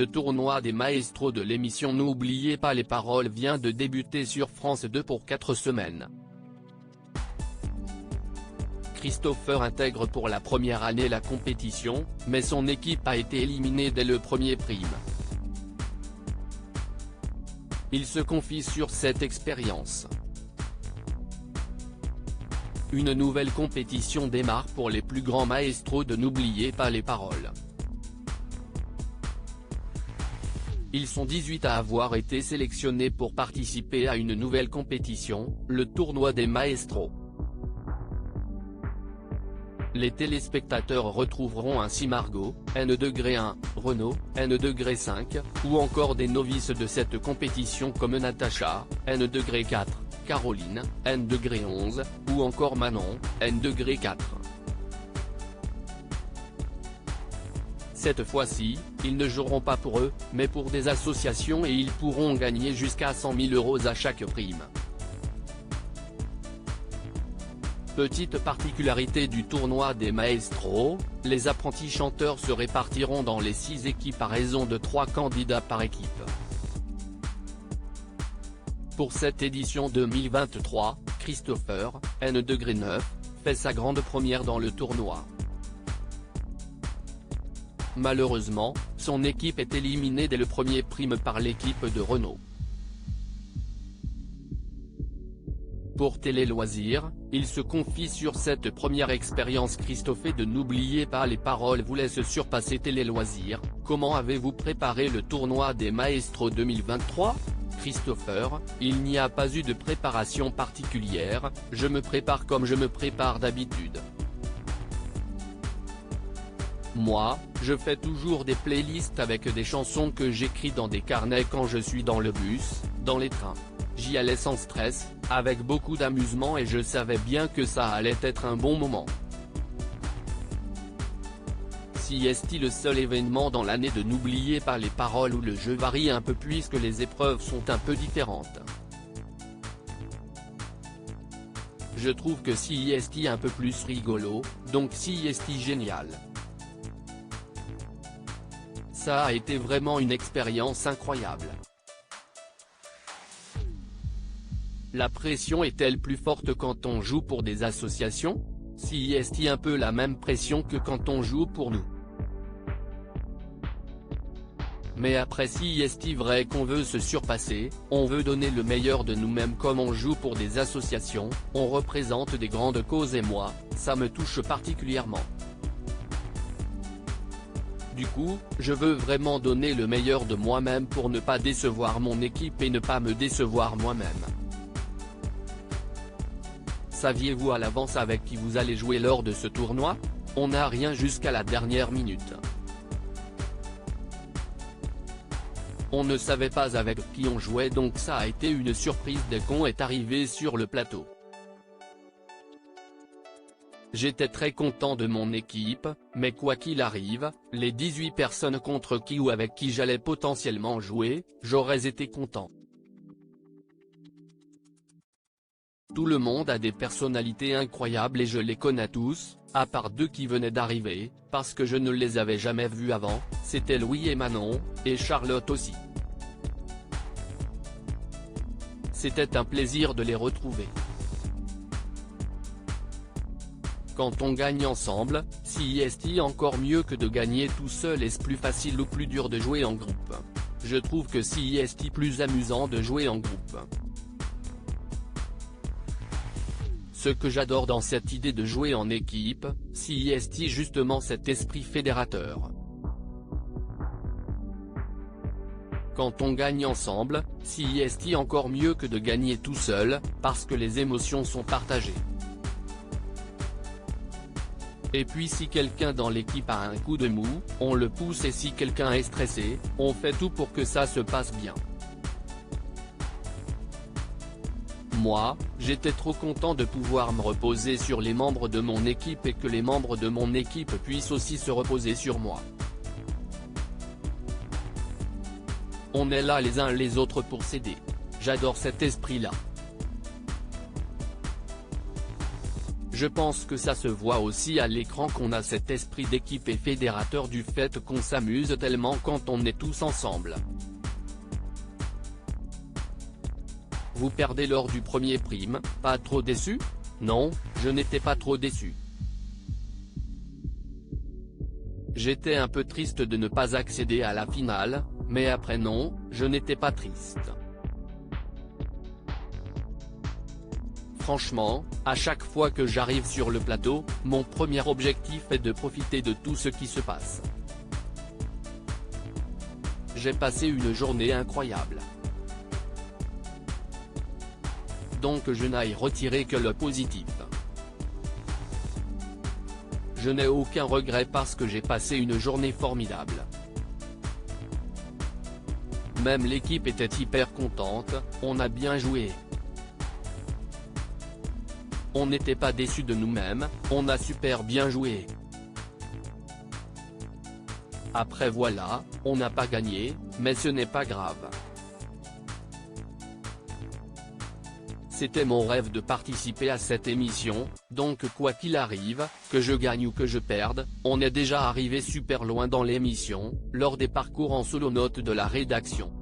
Le tournoi des maestros de l'émission N'oubliez pas les paroles vient de débuter sur France 2 pour 4 semaines. Christopher intègre pour la première année la compétition, mais son équipe a été éliminée dès le premier prime. Il se confie sur cette expérience. Une nouvelle compétition démarre pour les plus grands maestros de N'oubliez pas les paroles. Ils sont 18 à avoir été sélectionnés pour participer à une nouvelle compétition, le tournoi des maestros. Les téléspectateurs retrouveront ainsi Margot, N°1, Renaud, N°5, ou encore des novices de cette compétition comme Natacha, N°4, Caroline, N°11, ou encore Manon, N°4. Cette fois-ci, ils ne joueront pas pour eux, mais pour des associations et ils pourront gagner jusqu'à 100 000 € à chaque prime. Petite particularité du tournoi des maestros, les apprentis chanteurs se répartiront dans les 6 équipes à raison de 3 candidats par équipe. Pour cette édition 2023, Christopher, N°9, fait sa grande première dans le tournoi. Malheureusement, son équipe est éliminée dès le premier prime par l'équipe de Renaud. Pour Télé Loisirs, il se confie sur cette première expérience. Christopher de N'oubliez pas les paroles vous laisse surpasser Télé Loisirs. Comment avez-vous préparé le tournoi des maestros 2023 ? Christopher, il n'y a pas eu de préparation particulière, je me prépare comme je me prépare d'habitude. Moi, je fais toujours des playlists avec des chansons que j'écris dans des carnets quand je suis dans le bus, dans les trains. J'y allais sans stress, avec beaucoup d'amusement et je savais bien que ça allait être un bon moment. Si est le seul événement dans l'année de N'oubliez pas les paroles où le jeu varie un peu puisque les épreuves sont un peu différentes. Je trouve que si est un peu plus rigolo, donc si est génial. Ça a été vraiment une expérience incroyable. La pression est-elle plus forte quand on joue pour des associations ? Si est un peu la même pression que quand on joue pour nous. Mais après si est vrai qu'on veut se surpasser, on veut donner le meilleur de nous-mêmes comme on joue pour des associations, on représente des grandes causes et moi, ça me touche particulièrement. Du coup, je veux vraiment donner le meilleur de moi-même pour ne pas décevoir mon équipe et ne pas me décevoir moi-même. Saviez-vous à l'avance avec qui vous allez jouer lors de ce tournoi ? On n'a rien jusqu'à la dernière minute. On ne savait pas avec qui on jouait donc ça a été une surprise dès qu'on est arrivé sur le plateau. J'étais très content de mon équipe, mais quoi qu'il arrive, les 18 personnes contre qui ou avec qui j'allais potentiellement jouer, j'aurais été content. Tout le monde a des personnalités incroyables et je les connais tous, à part 2 qui venaient d'arriver, parce que je ne les avais jamais vus avant, c'était Louis et Manon, et Charlotte aussi. C'était un plaisir de les retrouver. Quand on gagne ensemble, si est encore mieux que de gagner tout seul. Est-ce plus facile ou plus dur de jouer en groupe ? Je trouve que si est plus amusant de jouer en groupe. Ce que j'adore dans cette idée de jouer en équipe, si est justement cet esprit fédérateur. Quand on gagne ensemble, si est encore mieux que de gagner tout seul, parce que les émotions sont partagées. Et puis si quelqu'un dans l'équipe a un coup de mou, on le pousse et si quelqu'un est stressé, on fait tout pour que ça se passe bien. Moi, j'étais trop content de pouvoir me reposer sur les membres de mon équipe et que les membres de mon équipe puissent aussi se reposer sur moi. On est là les uns les autres pour s'aider. J'adore cet esprit-là. Je pense que ça se voit aussi à l'écran qu'on a cet esprit d'équipe et fédérateur du fait qu'on s'amuse tellement quand on est tous ensemble. Vous perdez lors du premier prime, pas trop déçu? Non, je n'étais pas trop déçu. J'étais un peu triste de ne pas accéder à la finale, mais après non, je n'étais pas triste. Franchement, à chaque fois que j'arrive sur le plateau, mon premier objectif est de profiter de tout ce qui se passe. J'ai passé une journée incroyable. Donc je n'aille retirer que le positif. Je n'ai aucun regret parce que j'ai passé une journée formidable. Même l'équipe était hyper contente, on a bien joué. On n'était pas déçus de nous-mêmes, on a super bien joué. Après voilà, on n'a pas gagné, mais ce n'est pas grave. C'était mon rêve de participer à cette émission, donc quoi qu'il arrive, que je gagne ou que je perde, on est déjà arrivé super loin dans l'émission, lors des parcours en solo note de la rédaction.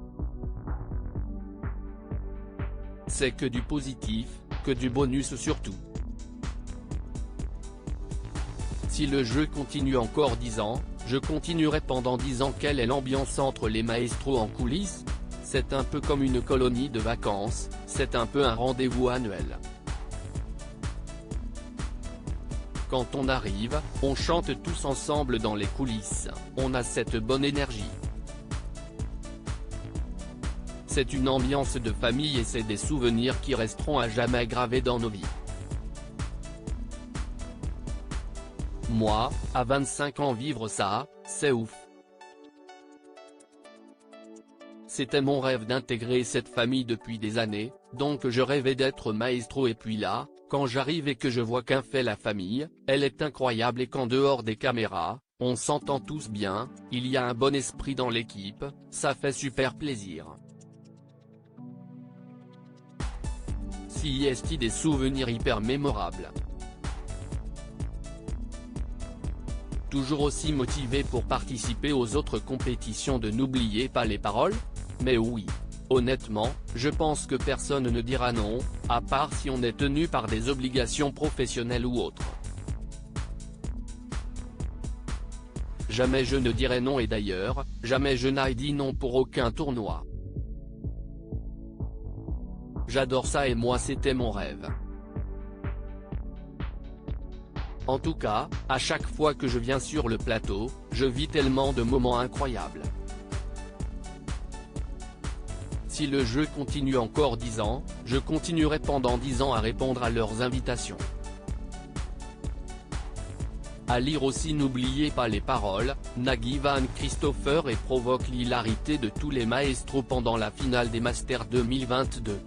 C'est que du positif, que du bonus surtout. Si le jeu continue encore 10 ans, je continuerai pendant 10 ans. Quelle est l'ambiance entre les maestros en coulisses? C'est un peu comme une colonie de vacances, c'est un peu un rendez-vous annuel. Quand on arrive, on chante tous ensemble dans les coulisses, on a cette bonne énergie. C'est une ambiance de famille et c'est des souvenirs qui resteront à jamais gravés dans nos vies. Moi, à 25 ans vivre ça, c'est ouf. C'était mon rêve d'intégrer cette famille depuis des années, donc je rêvais d'être maestro et puis là, quand j'arrive et que je vois qu'un fait la famille, elle est incroyable et qu'en dehors des caméras, on s'entend tous bien, il y a un bon esprit dans l'équipe, ça fait super plaisir. Si est-il des souvenirs hyper mémorables. Toujours aussi motivé pour participer aux autres compétitions de N'oubliez pas les paroles? Mais oui. Honnêtement, je pense que personne ne dira non, à part si on est tenu par des obligations professionnelles ou autres. Jamais je ne dirai non et d'ailleurs, jamais je n'ai dit non pour aucun tournoi. J'adore ça et moi c'était mon rêve. En tout cas, à chaque fois que je viens sur le plateau, je vis tellement de moments incroyables. Si le jeu continue encore 10 ans, je continuerai pendant 10 ans à répondre à leurs invitations. À lire aussi N'oubliez pas les paroles, Nagui Van Christopher et provoque l'hilarité de tous les maestros pendant la finale des Masters 2022.